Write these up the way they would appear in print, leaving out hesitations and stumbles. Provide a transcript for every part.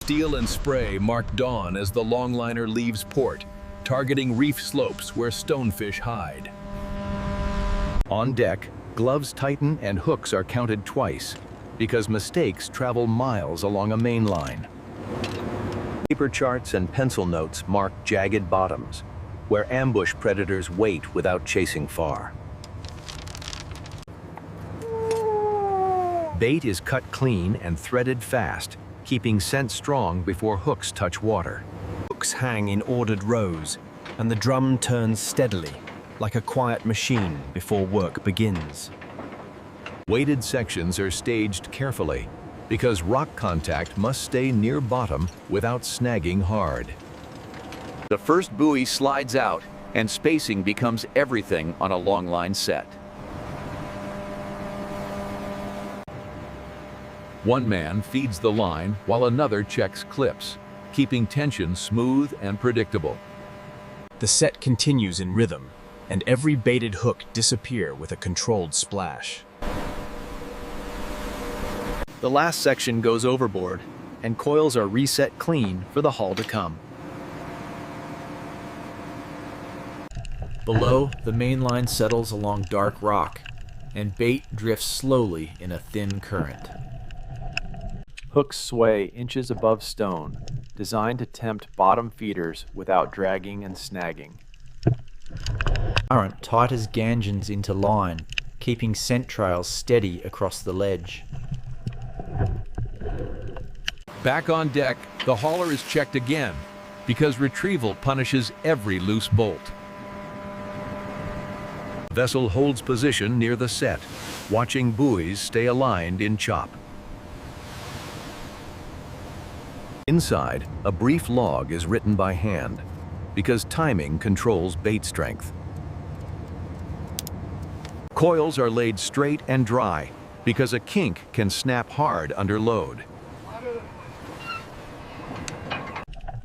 Steel and spray mark dawn as the longliner leaves port, targeting reef slopes where stonefish hide. On deck, gloves tighten and hooks are counted twice, because mistakes travel miles along a main line. Paper charts and pencil notes mark jagged bottoms, where ambush predators wait without chasing far. Bait is cut clean and threaded fast, keeping scent strong before hooks touch water. Hooks hang in ordered rows, and the drum turns steadily, like a quiet machine before work begins. Weighted sections are staged carefully, because rock contact must stay near bottom without snagging hard. The first buoy slides out, and spacing becomes everything on a longline set. One man feeds the line while another checks clips, keeping tension smooth and predictable. The set continues in rhythm, and every baited hook disappears with a controlled splash. The last section goes overboard, and coils are reset clean for the haul to come. Below, the main line settles along dark rock, and bait drifts slowly in a thin current. Hooks sway inches above stone, designed to tempt bottom feeders without dragging and snagging. Current tightens gangins into line, keeping scent trails steady across the ledge. Back on deck, the hauler is checked again, because retrieval punishes every loose bolt. The vessel holds position near the set, watching buoys stay aligned in chop. Inside, a brief log is written by hand, because timing controls bait strength. Coils are laid straight and dry, because a kink can snap hard under load.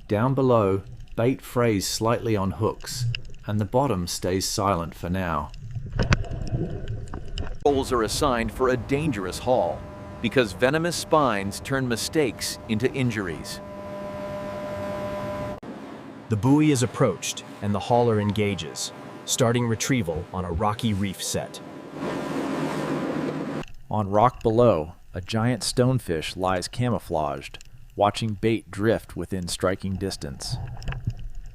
Down below, bait frays slightly on hooks, and the bottom stays silent for now. Roles are assigned for a dangerous haul, because venomous spines turn mistakes into injuries. The buoy is approached, and the hauler engages, starting retrieval on a rocky reef set. On rock below, a giant stonefish lies camouflaged, watching bait drift within striking distance.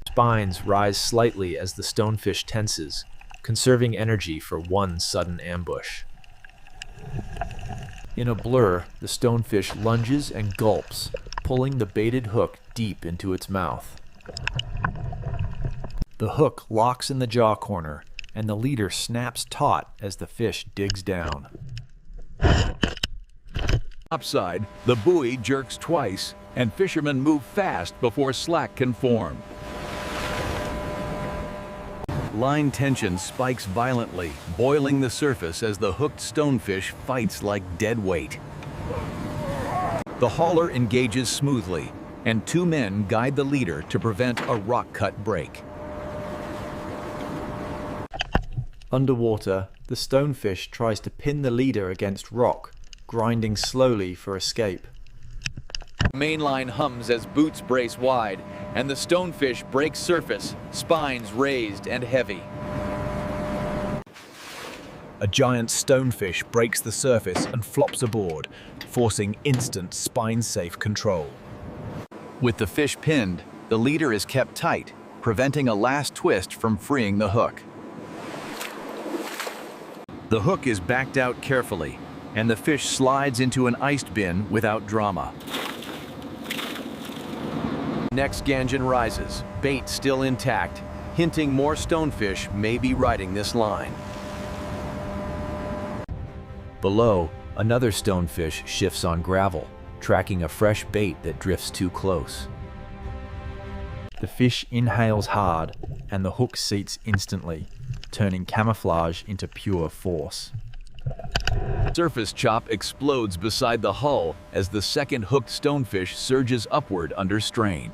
Spines rise slightly as the stonefish tenses, conserving energy for one sudden ambush. In a blur, the stonefish lunges and gulps, pulling the baited hook deep into its mouth. The hook locks in the jaw corner, and the leader snaps taut as the fish digs down. Upside, the buoy jerks twice, and fishermen move fast before slack can form. Line tension spikes violently, boiling the surface as the hooked stonefish fights like dead weight. The hauler engages smoothly, and two men guide the leader to prevent a rock-cut break. Underwater, the stonefish tries to pin the leader against rock, grinding slowly for escape. Mainline hums as boots brace wide, and the stonefish breaks surface, spines raised and heavy. A giant stonefish breaks the surface and flops aboard, forcing instant spine-safe control. With the fish pinned, the leader is kept tight, preventing a last twist from freeing the hook. The hook is backed out carefully, and the fish slides into an iced bin without drama. Next gangin rises, bait still intact, hinting more stonefish may be riding this line. Below, another stonefish shifts on gravel, tracking a fresh bait that drifts too close. The fish inhales hard, and the hook seats instantly, turning camouflage into pure force. Surface chop explodes beside the hull as the second hooked stonefish surges upward under strain.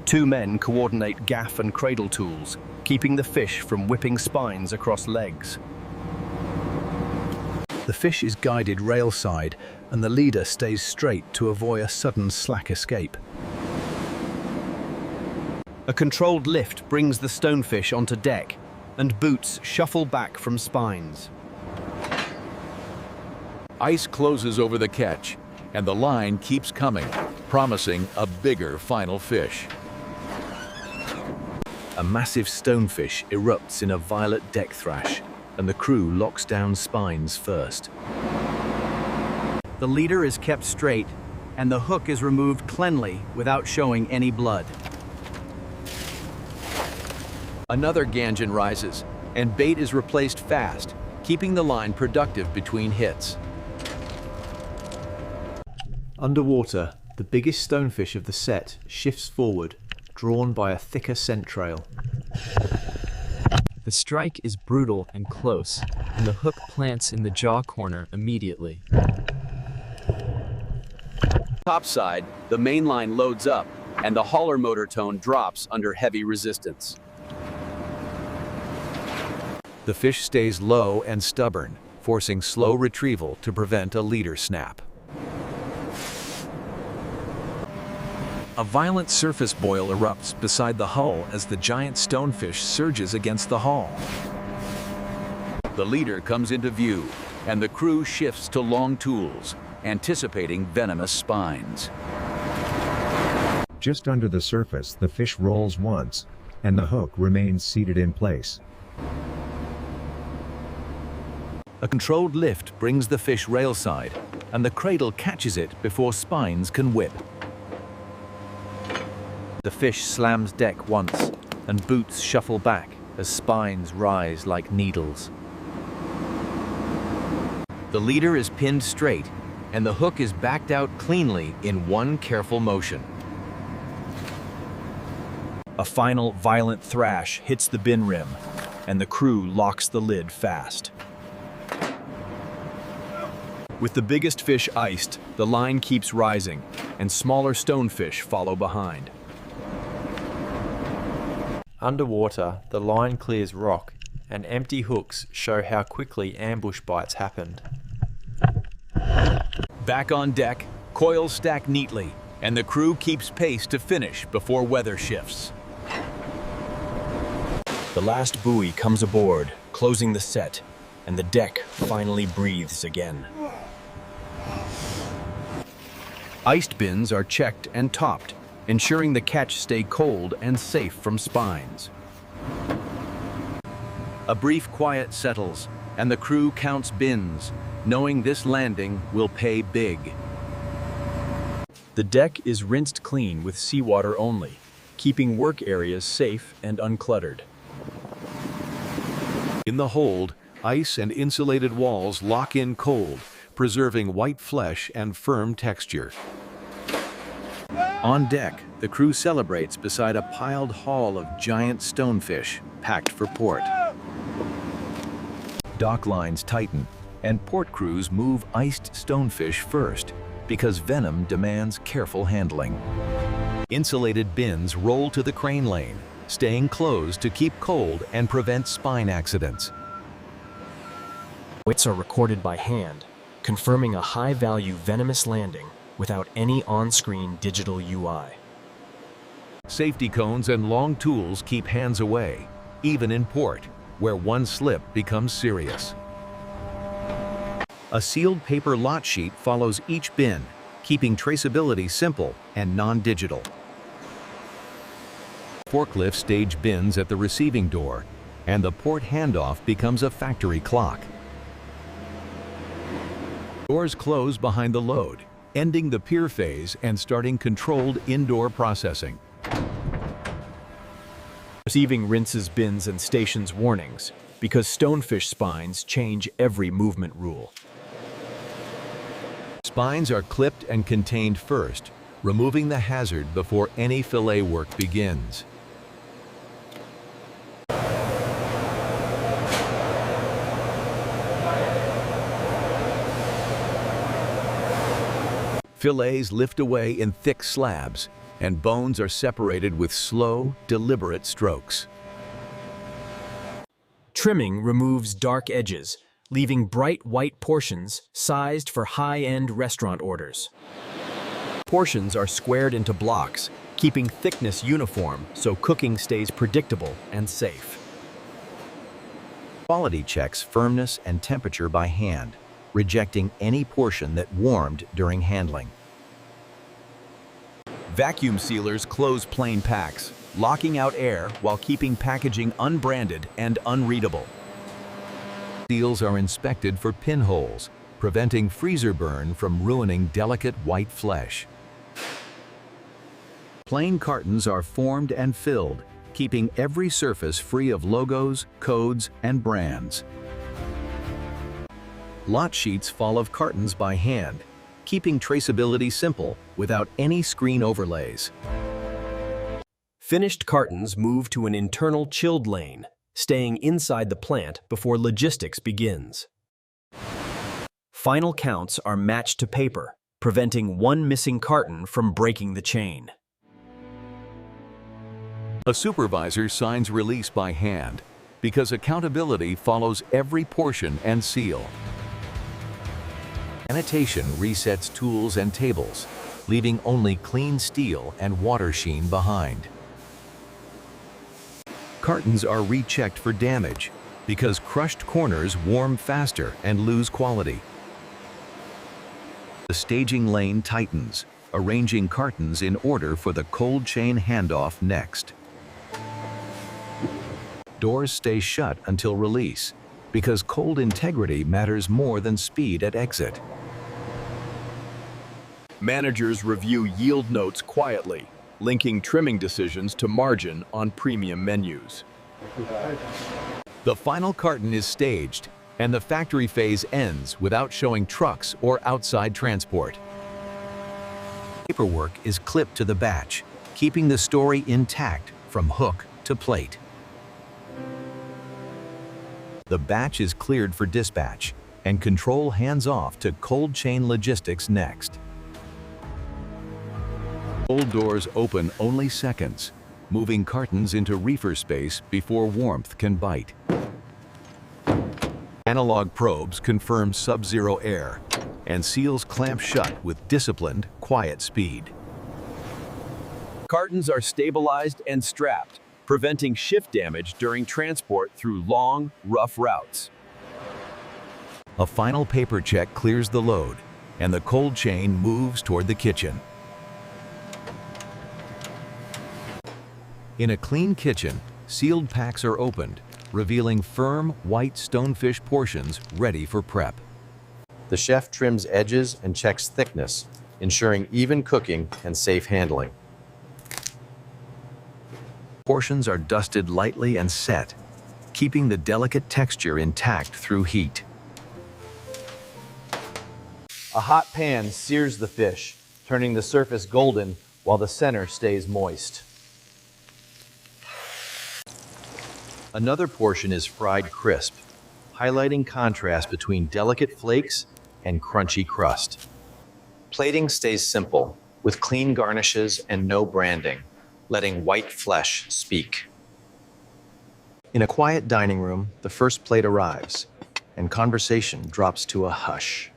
Two men coordinate gaff and cradle tools, keeping the fish from whipping spines across legs. The fish is guided railside, and the leader stays straight to avoid a sudden slack escape. A controlled lift brings the stonefish onto deck, and boots shuffle back from spines. Ice closes over the catch, and the line keeps coming, promising a bigger final fish. A massive stonefish erupts in a violet deck thrash, and the crew locks down spines first. The leader is kept straight, and the hook is removed cleanly without showing any blood. Another gangin rises, and bait is replaced fast, keeping the line productive between hits. Underwater, the biggest stonefish of the set shifts forward, drawn by a thicker scent trail. The strike is brutal and close, and the hook plants in the jaw corner immediately. Topside, the main line loads up, and the hauler motor tone drops under heavy resistance. The fish stays low and stubborn, forcing slow retrieval to prevent a leader snap. A violent surface boil erupts beside the hull as the giant stonefish surges against the hull. The leader comes into view, and the crew shifts to long tools, anticipating venomous spines. Just under the surface, the fish rolls once, and the hook remains seated in place. A controlled lift brings the fish railside, and the cradle catches it before spines can whip. The fish slams deck once, and boots shuffle back as spines rise like needles. The leader is pinned straight, and the hook is backed out cleanly in one careful motion. A final violent thrash hits the bin rim, and the crew locks the lid fast. With the biggest fish iced, the line keeps rising, and smaller stonefish follow behind. Underwater, the line clears rock, and empty hooks show how quickly ambush bites happened. Back on deck, coils stack neatly, and the crew keeps pace to finish before weather shifts. The last buoy comes aboard, closing the set, and the deck finally breathes again. Iced bins are checked and topped, ensuring the catch stay cold and safe from spines. A brief quiet settles, and the crew counts bins, knowing this landing will pay big. The deck is rinsed clean with seawater only, keeping work areas safe and uncluttered. In the hold, ice and insulated walls lock in cold, preserving white flesh and firm texture. On deck, the crew celebrates beside a piled haul of giant stonefish packed for port. Dock lines tighten, and port crews move iced stonefish first, because venom demands careful handling. Insulated bins roll to the crane lane, staying closed to keep cold and prevent spine accidents. Weights are recorded by hand, confirming a high-value venomous landing without any on-screen digital UI. Safety cones and long tools keep hands away, even in port, where one slip becomes serious. A sealed paper lot sheet follows each bin, keeping traceability simple and non-digital. Forklift stage bins at the receiving door, and the port handoff becomes a factory clock. Doors close behind the load, ending the pier phase and starting controlled indoor processing. Receiving rinses bins and stations warnings, because stonefish spines change every movement rule. Spines are clipped and contained first, removing the hazard before any fillet work begins. Fillets lift away in thick slabs, and bones are separated with slow, deliberate strokes. Trimming removes dark edges, leaving bright white portions sized for high-end restaurant orders. Portions are squared into blocks, keeping thickness uniform so cooking stays predictable and safe. Quality checks firmness and temperature by hand, rejecting any portion that warmed during handling. Vacuum sealers close plain packs, locking out air while keeping packaging unbranded and unreadable. Seals are inspected for pinholes, preventing freezer burn from ruining delicate white flesh. Plain cartons are formed and filled, keeping every surface free of logos, codes, and brands. Lot sheets fall of cartons by hand, keeping traceability simple without any screen overlays. Finished cartons move to an internal chilled lane, staying inside the plant before logistics begins. Final counts are matched to paper, preventing one missing carton from breaking the chain. A supervisor signs release by hand because accountability follows every portion and seal. Sanitation resets tools and tables, leaving only clean steel and water sheen behind. Cartons are rechecked for damage because crushed corners warm faster and lose quality. The staging lane tightens, arranging cartons in order for the cold chain handoff next. Doors stay shut until release because cold integrity matters more than speed at exit. Managers review yield notes quietly, linking trimming decisions to margin on premium menus. The final carton is staged, and the factory phase ends without showing trucks or outside transport. Paperwork is clipped to the batch, keeping the story intact from hook to plate. The batch is cleared for dispatch, and control hands off to cold chain logistics next. Cold doors open only seconds, moving cartons into reefer space before warmth can bite. Analog probes confirm sub-zero air, and seals clamp shut with disciplined, quiet speed. Cartons are stabilized and strapped, preventing shift damage during transport through long, rough routes. A final paper check clears the load, and the cold chain moves toward the kitchen. In a clean kitchen, sealed packs are opened, revealing firm, white stonefish portions ready for prep. The chef trims edges and checks thickness, ensuring even cooking and safe handling. Portions are dusted lightly and set, keeping the delicate texture intact through heat. A hot pan sears the fish, turning the surface golden while the center stays moist. Another portion is fried crisp, highlighting contrast between delicate flakes and crunchy crust. Plating stays simple, with clean garnishes and no branding, letting white flesh speak. In a quiet dining room, the first plate arrives, and conversation drops to a hush.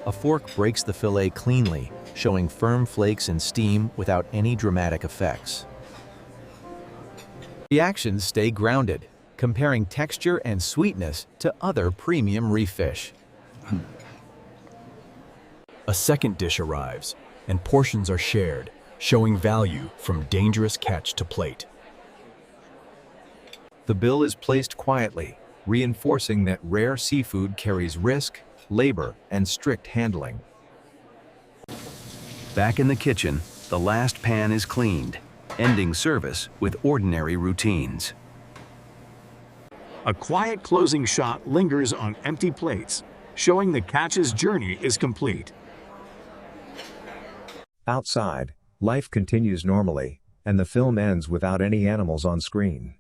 A fork breaks the fillet cleanly, showing firm flakes and steam without any dramatic effects. Reactions stay grounded, comparing texture and sweetness to other premium reef fish. A second dish arrives, and portions are shared, showing value from dangerous catch to plate. The bill is placed quietly, reinforcing that rare seafood carries risk, labor, and strict handling. Back in the kitchen, the last pan is cleaned, ending service with ordinary routines. A quiet closing shot lingers on empty plates, showing the catch's journey is complete. Outside, life continues normally, and the film ends without any animals on screen.